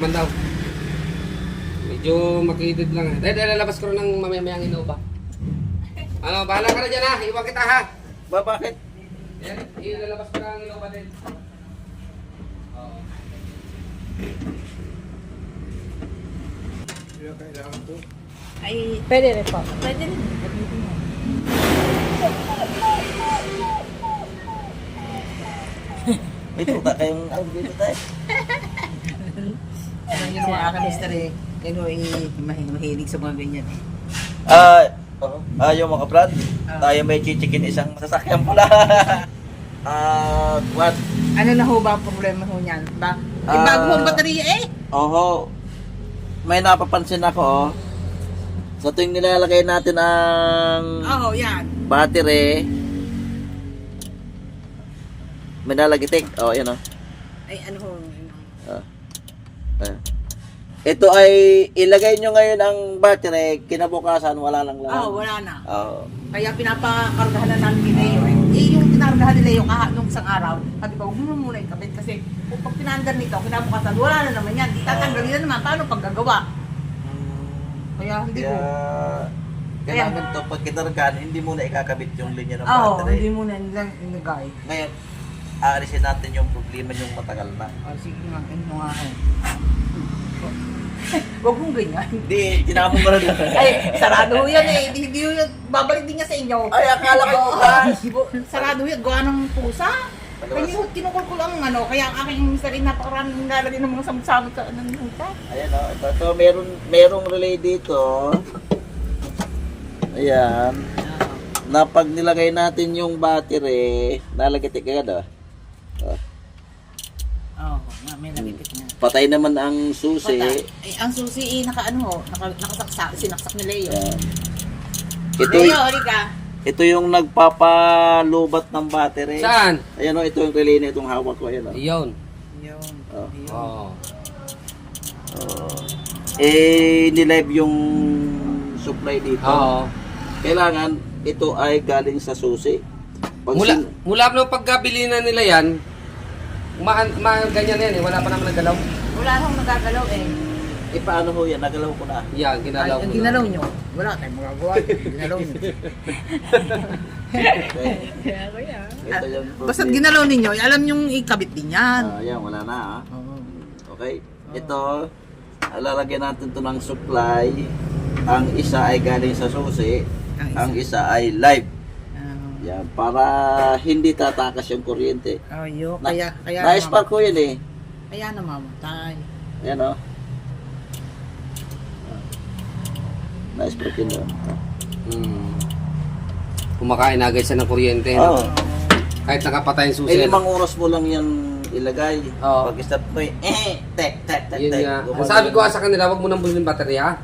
Man daw. Medyo makitid lang. Dahil lalabas ko rin ng mamamayang Innova. Ano, bahala ka na dyan ha. Iwan kita ha. Bakit? Yan, ilalabas ko ng Innova din. Oo. Ay, pwede rin po. Pwede rin. May tuta kayong dito tayo. Yung mga aking mister eh, yun ho, mahilig sa mga ganyan eh. Ayaw mga brad. Tayo may chichikin isang sasakyan pula. What? Ano na ho ba ang problema ho niyan? Bago ho ang baterya eh. Oho. May napapansin ako Sa tuwing nilalagay natin ang Oo, yan. battery, may nalagitik. Yan Ay, ano ho. Ito ay ilagay nyo ngayon ang battery, kinabukasan wala lang lang. Wala na. Kaya Kaya pinapakargahan na namin ni Leo eh. Yung pinargahan ni Leo nung isang araw, sabi ko, huwag mo muna ikabit kasi kung pag pinandar nito, kinabukasan, wala na naman yan. Tatanggalin na naman, paano paggagawa? Kaya hindi ko. Kailangan to pag kinargahan, hindi muna ikakabit yung linya ng Oo, battery. hindi muna nilang inagay. Ngayon, aalisin natin yung problema yung matagal na. Sige nga, ano nga eh. Huwag mong ganyan. Hindi, tinapon mo na doon. Ay, sarado ho yan eh. Hindi ho yan. Babalik din niya sa inyo. Ay, akala ko Sarado ho yan. Gawa ng pusa. Kaya kinukul ko lang ano. Kaya ang aking mister ay napakaraming nilalagay ng mga samot-samot sa ano ng pusa. Ayan ito merong relay dito. Ayan. Na pag nilagay natin yung battery, nalagitik agad Oo, may nabitik na. Patay naman ang susi. Ang susi nakasaksak, sinaksak ni Leo. Ayan. Leo, halika. Ito yung nagpapalubat ng battery. Saan? Ayan ito yung relay na itong hawak ko. Ayan Iyon. Yun. Oo. Nilive yung supply dito. Oo. Kailangan ito ay galing sa susi. Mula nung pagkabili na nila yan, ganyan na yan eh. Wala pa naman nagalaw. Wala nang nagagalaw eh. Paano ho yan? Nagalaw ko na. Yan, ginalaw ko. Ang ginalaw nyo. Wala tayong magagawa. Ginalaw nyo. Ito yung Basta ginalaw ninyo, alam nyong ikabit din yan. Ayan, wala na Okay. Ito, lalagyan natin to ng supply. Ang isa ay galing sa susi. Ang isa ay live. Yan, para hindi tatakas yung kuryente. Kaya Na-spark ko yun eh. Kaya namamatay. Ayan Na-spark yun Kumakain agad siya ng kuryente. Oo. Kahit nakapatay yung susi. 5 oras mo lang yan ilagay. Oo. Pag-start mo tek. Yun nga. Ang sabi ko sa kanila, wag mo nang bulin baterya.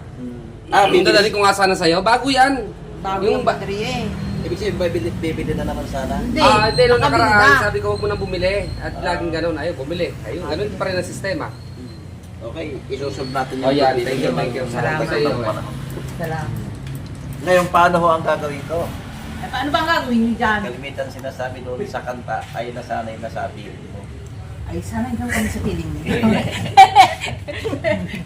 Yung bibili. dadali ko nga sana sa'yo, bago yan. Bago Yung yung baterya eh. Ibig sabihin, bibili na naman sana. Hindi. Hindi, nung nakabili nakaraan, na. sabi ko huwag mo nang bumili. At laging ganun, ayaw bumili. Ayun, ganun pa rin ang sistema. Okay, isusunod natin Oh, yan. pagpili Thank you, ng- thank you. Salamat sa iyo. Salamat. Ngayon, paano ho ang gagawin ko? Paano ba ang gagawin nyo dyan? Kalimitan sinasabi doon sa kanta ay nasanay na sabi mo. Ay, sana ikaw kami sa piling mo.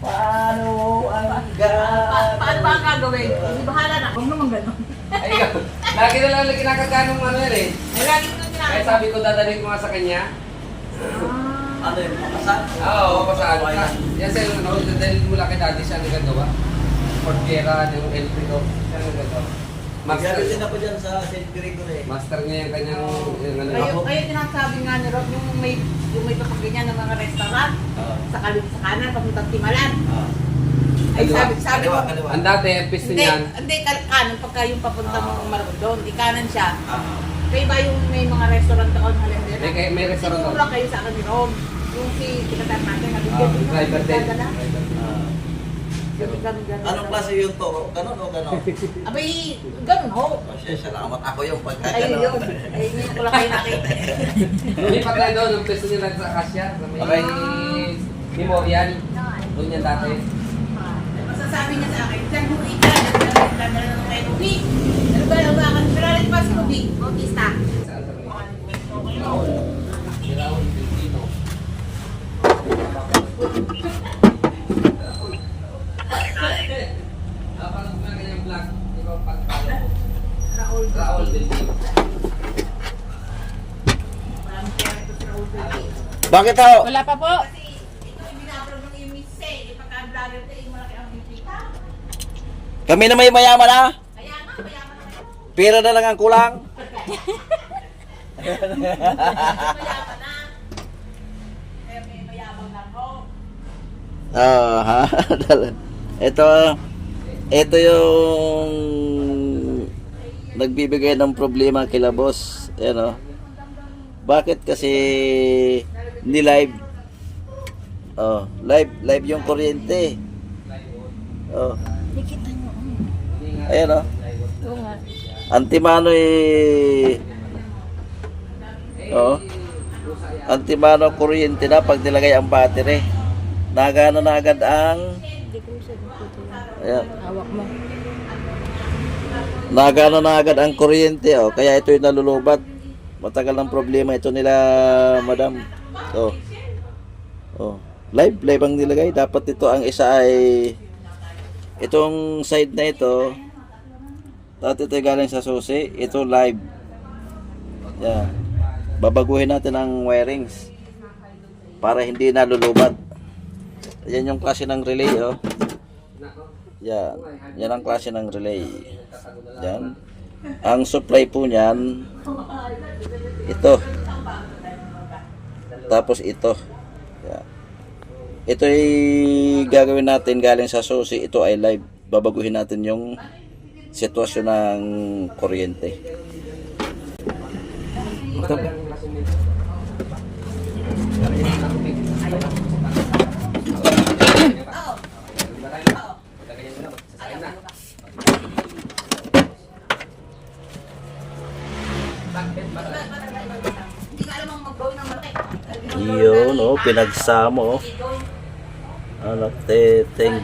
Paano ang gagawin? Paano ba ang gagawin? Hindi bahala na. Huwag naman gano'n. Ay, ikaw. Lagi na lang kinakaganong ano yan eh. Ay, lagi ko Kaya ginagawa. sabi ko dadalhin ko nga sa kanya. Ano yung makasan? Oo, pasaan ka. Yan sa'yo, ano, dahil mula kay daddy siya nagagawa. Portera, yung LP ko. Siya nagagawa. Master. Meron din ako dyan sa St. Gregory eh. Master niya yung kanyang, yung ano. Kaya tinasabi nga ni Rob, yung may papagganyan ng mga restaurant, sa kanan, papuntang Timalan. Ay, sabi ko, Kaliwa. Ang dati, piste niyan. hindi, kanan, pagka yung papunta mong Marondon, di kanan siya. Kaya ba yung may mga restaurant doon, halindera? May restaurant doon. Siguro kayo sa akin ni Rob. Yung si Tinatar natin, Driver din. Anong klase yung to? Ganon o ganon? Abay, ganun ho. Siya, salamat ako yung Ayun pagkaganon. yun. Ayun yung ko lang kayo nakita. Lumipat tayo doon, yung pwesto niya sa Acacia, sa may Okay. Memorial. Doon yan dati. Masasabi niya sa akin, dyan ho ika, nagdadala ng kay Ruby. Ano ba, bakit? Pero rin pa si Ruby, Bautista. Saan sa may? Siraw, Pilipino. Bakit ho? Wala pa po. Kasi ito yung binablog ng imis eh. Ipagka-vlogger ko yung malaki ang bibita. Kami na may mayaman ha? Kaya nga, mayaman na kayo. Pera na lang ang kulang. Mayaman na. Kaya may mayabang lang ho. Ha? Ito yung nagbibigay ng problema kila boss. Ayan o. Bakit kasi ni live? Oh, live yung kuryente. Oh. Nakita nyo. Ayan o. Oo nga. Antimano oh. Antimano kuryente na pag nilagay ang battery. Nagana na agad ang Hindi ko siya nakita. ayan. Hawak mo. Nagana na agad ang kuryente oh. Kaya ito yung nalulubat. Matagal ng problema ito nila, madam. Oh. Oh. Live ang nilagay. Dapat ito ang isa ay itong side na ito. Dati ito galing sa susi. Ito live. Yan. Babaguhin natin ang wirings para hindi nalulubat. Yan yung klase ng relay oh. Yan. Yan ang klase ng relay. Yan. Ang supply po niyan ito. Tapos ito. Yan. Ito ay gagawin natin galing sa susi. Ito ay live. Babaguhin natin yung sitwasyon ng kuryente. Ito. Hindi ka alam ang mag-go ng malaki. Yun, oh, pinagsama, oh. Ano, teteng.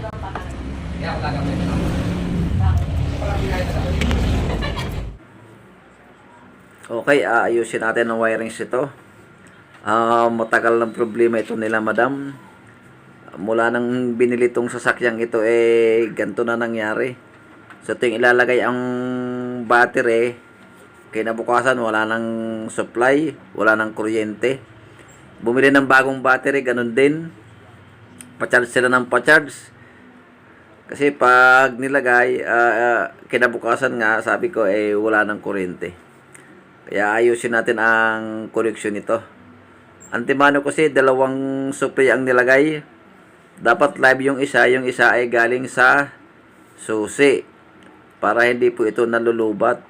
Okay, ayusin natin ang wirings ito. Matagal ng problema ito nila, madam. Mula nang binili tong sasakyang ito, ganito na nangyari. So, ito yung ilalagay ang battery. Kinabukasan, wala nang supply, wala nang kuryente. Bumili ng bagong battery, ganun din. Pa-charge sila ng pa-charge. Kasi pag nilagay, kinabukasan nga, sabi ko, wala nang kuryente. Kaya ayusin natin ang connection nito. Antimano kasi, dalawang supply ang nilagay. Dapat live yung isa ay galing sa susi. Para hindi po ito nalulubat.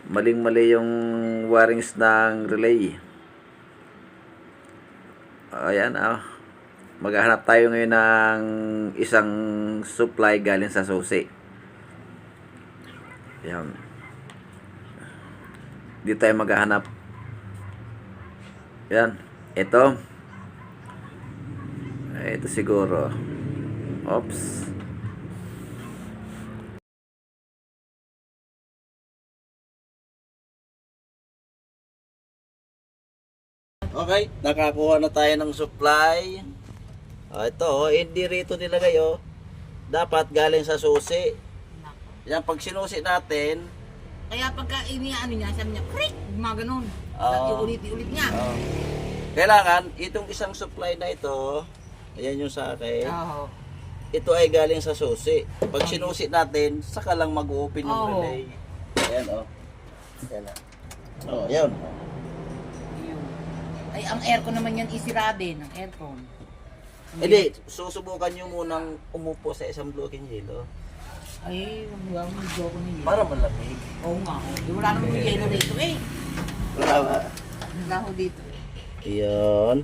Maling-mali yung wirings ng relay. Ayan, maghahanap tayo ngayon ng isang supply galing sa susi. Ayan. Dito tayo maghahanap. Ayan. Ito. Ito siguro. Oops. Okay, nakakuha na tayo ng supply. Ito, hindi rito nilagay oh. Dapat galing sa susi. Yan, pag sinusi natin, Kaya pagka iniano niya, sabi niya, krik, mga ganun. Oo. Iulit-ulit niya. kailangan itong isang supply na ito, ayan yung sa akin, Oo. ito ay galing sa susi. Pag sinusi natin, saka lang mag-open yung Oo. relay. Ayan oh. Ayan oh. Ayan. Ay, ang aircon naman yan isira din, ang aircon. Hindi, susubukan nyo munang umupo sa isang bloking yelo. Ay, wala mo joke niya. Para malamig. Oo nga, wala naman yung yelo dito Wala ba? Wala ko dito. Ayan.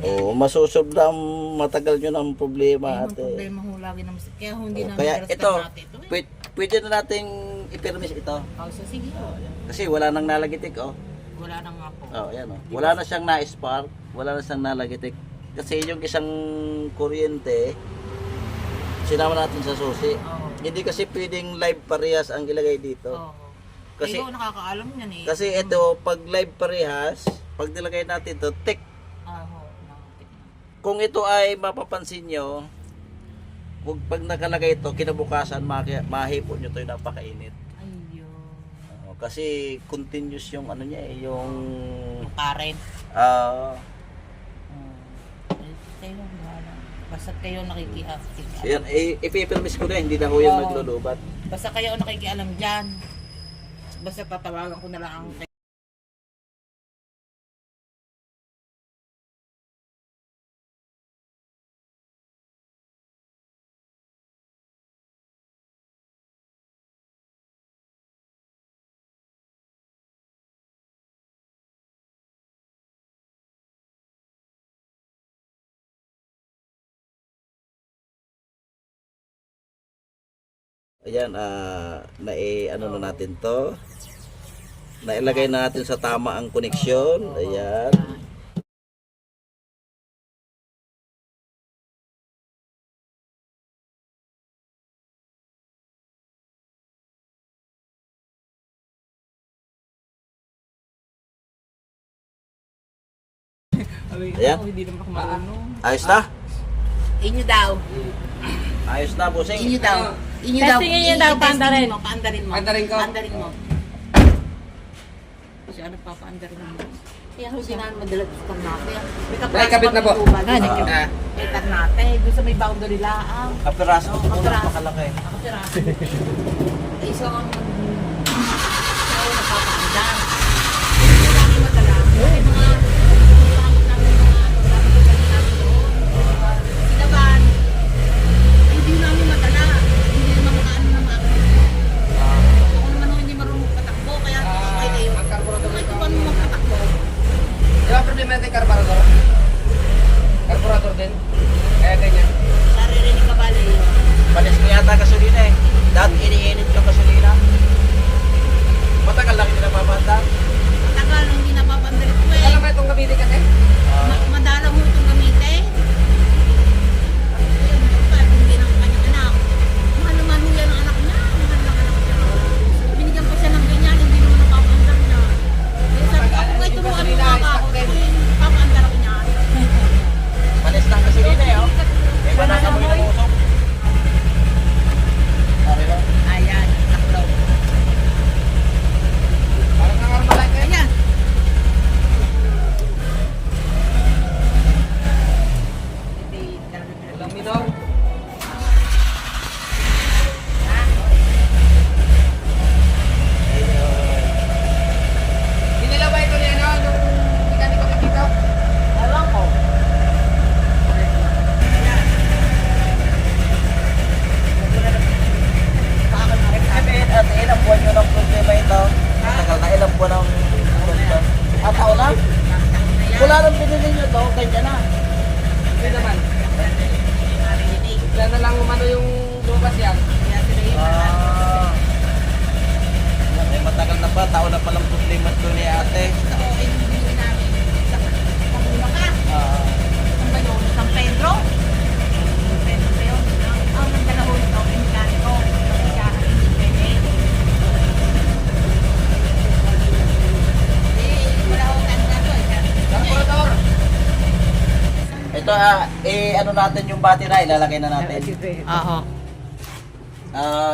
Oo, masusobra matagal nyo ng problema Ay, ang ate. problema ho lagi naman. Kaya ho hindi namin Kaya respect ito, natin ito. pwede na nating i-permis ito. So, sige po. Kasi wala nang nalagitik oh. Wala na nga po. Oh, ayan oh. Wala na siyang na-spark, wala na siyang nalagitik. Kasi yung isang kuryente, sinama natin sa susi. Oo. Hindi kasi pwedeng live parehas ang ilagay dito. Oo. Kasi- Kasi nakakaalam yan eh. Kasi ito, pag live parehas, pag nilagay natin ito, tick. Oo, nakatik na. Kung ito ay mapapansin nyo, pag nakalagay ito, kinabukasan, mahipon nyo ito yung napakainit. Ayun. Kasi continuous yung ano niya eh, yung Karen. ah Kayo, wala. Basta kayo nakikialam. yan, ipipirmis ko na, hindi na ho yung Oo. naglulubat. Basta kayo nakikialam dyan. Basta tatawagan ko na lang ang Ayan, ano na natin to. Nailagay na natin sa tama ang koneksyon. Ayan. Ayan. Hindi naman ako marunong. Ayos na? Inyo daw. Ayos na, bossing. Inyo daw. Inyo daw. Testingin niyo daw, paandarin. Paandarin mo. Paandarin ko. Paandarin mo. Siya nagpapaandarin mo. Kaya hindi namin madala sa Ternate. Ay, kabit na po. Ah. May Ternate. Doon sa may boundary laang. Kapiraso ko po Kapiraso. napakalaki. Ako Ternate. Eh, so, nagpapaandar. Hindi namin madala. May mga pangit namin mga namin doon. Sinaban. Hindi namin madala. Hindi naman makaano na ako naman hindi marunong patakbo. Kaya okay na yun. Ang carburetor Kung may nito. tuwan mo magpatakbo. Di ba problema natin carburetor? Carburetor din. Kaya ganyan. Naririnig ka bali yun. Panis mo yata gasolina eh. Dati iniinit yung gasolina. Matagal lang hindi napapanda. Matagal, hindi napapandalit ko eh. Alam mo itong gamitin kasi? Madala mo itong gamitin. Hindi ng kanyang anak. Mahal naman ho yan ang anak niya. Mahal ng anak niya. Binigyan pa siya ng ganyan, hindi naman napapandar niya. Kaya sabi ko, ako ngay turuan mo nga ako. Papandar ako niya. Panis ng gasolina eh. Oh. May banana mo yung usok. Okay ba? Ayan, nakdaw. Parang nangarmalay kayo. Ayan. Walang minaw. Hinila ba ito ni ano? Nung mekaniko ni Tito? Ewan ko. At ilang buwan nyo ng problema ito? Matagal na ilang buwan ng problema. At taon na? Wala nang pinili nyo to, ganyan na. Hindi naman. Diyan na lang umano yung lumabas yan. Ah. May matagal na pa, taon na palang problema ito ni ate. Ah. San Pedro? San Pedro ba yun? Ang nagdalaho ito, mekaniko. Kaya hindi pwede. Wala akong ganda to. Carburetor! Ito, ano natin yung battery, ilalagay na natin. Oo.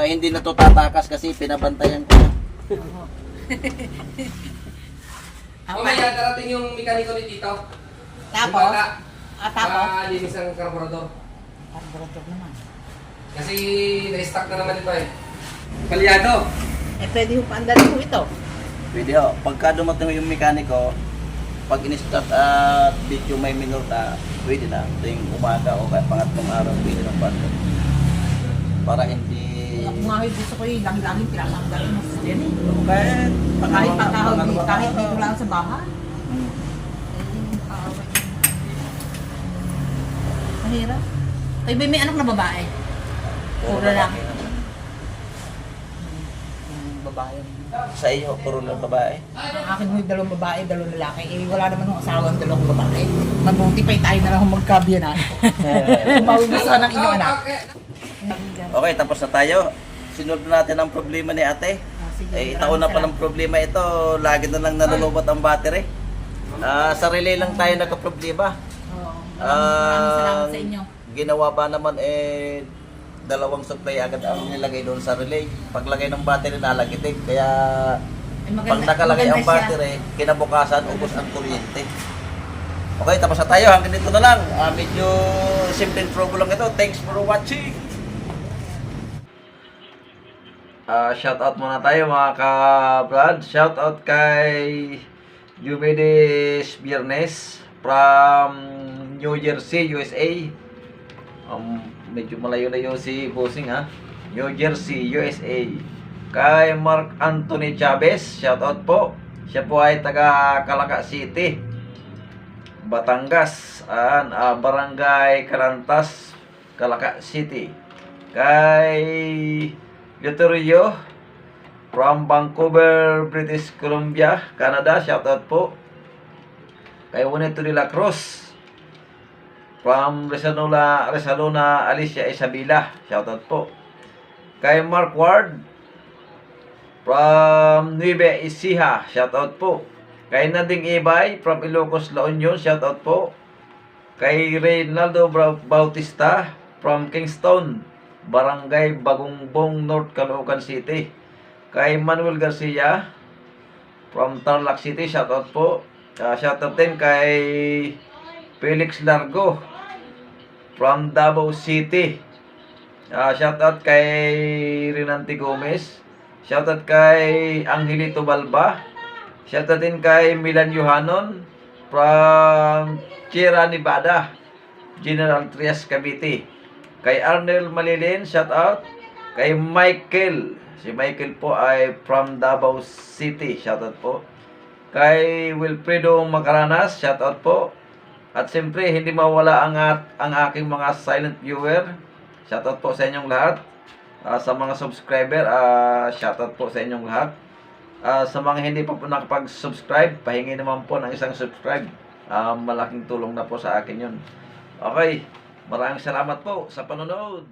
Hindi na to tatakas kasi pinabantayan ko na. Mamaya darating yung mekaniko ni Tito. Tapos? Yung bata. Tapos? Linis ang carburetor. Carburetor naman. Kasi na-stock na naman ito eh. Palyado. Eh, pwede yung paandarin mo ito. Pwede ho. Pagka dumating yung mekaniko, pag in-start at video may minuta, pwede na. Tuwing umaga o kaya pangatlong araw, pwede ng banda. Para hindi... Ako nga gusto ko yung lagi-laging pinapandarin mo sa yan eh. Kahit Kahit pagkahawag, kahit dito lang sa bahay. Hmm. Mahirap. Ay, may anak na babae. Puro lalaki. Babae. Sa iyo, puro lang babae. Ang akin mo yung dalawang babae, dalawang lalaki. Eh, wala naman ng asawa ang dalawang babae. Mabuti pa tayo na lang magkabiyanan. Maugusto ng inyong anak. Okay, tapos na tayo. Sinulod na natin ang problema ni ate. Taon na palang problema ito. Lagi na lang nalulubot ang battery. Sa relay lang tayo nagka-problema. Maraming salamat sa inyo. Ginawa pa naman dalawang supply agad ang nilagay doon sa relay. Paglagay ng battery nalagitig. Kaya Pag nakalagay ang battery, kinabukasan, ubos ang kuryente. Okay, tapos na tayo. Hanggang dito na lang. Medyo simple trouble lang ito. Thanks for watching. Shout out muna tayo mga ka-brad. Shout out kay Diomedes Biernes from New Jersey, USA. Medyo malayo-layo si Bossing ha. New Jersey, USA. Kay Mark Anthony Chavez, shout out po. Siya po ay taga Calaca City, Batangas, Barangay Carantas, Calaca City. Kay Yuterio from Vancouver, British Columbia, Canada, shout out po. Kay Juanito de la Cruz from Resaluna, Alicia Isabela, shout out po. Kay Mark Ward from Nueva Ecija, shout out po. Kay Nading Ibay from Ilocos, La Union, shout out po. Kay Reynaldo Bautista from Kingston, Barangay Bagungbong, North Caloocan City. Kay Manuel Garcia from Tarlac City, shout out po. Shout out din kay Felix Largo from Davao City. Shout out kay Renante Gomez. Shout out kay Angelito Balba. Shout out din kay Milan Yohanon from Sierra Nevada, General Trias, Cavite. Kay Arnel Malilin, shout out. Kay Michael, si Michael po ay from Davao City, shout out po. Kay Wilfredo Macaranas, shout out po. At siyempre, hindi mawala ang aking mga silent viewer. Shout out po sa inyong lahat. Sa mga subscriber, shout out po sa inyong lahat. Sa mga hindi pa po nakapag-subscribe, pahingi naman po ng isang subscribe. Malaking tulong na po sa akin yun. Okay, maraming salamat po sa panonood.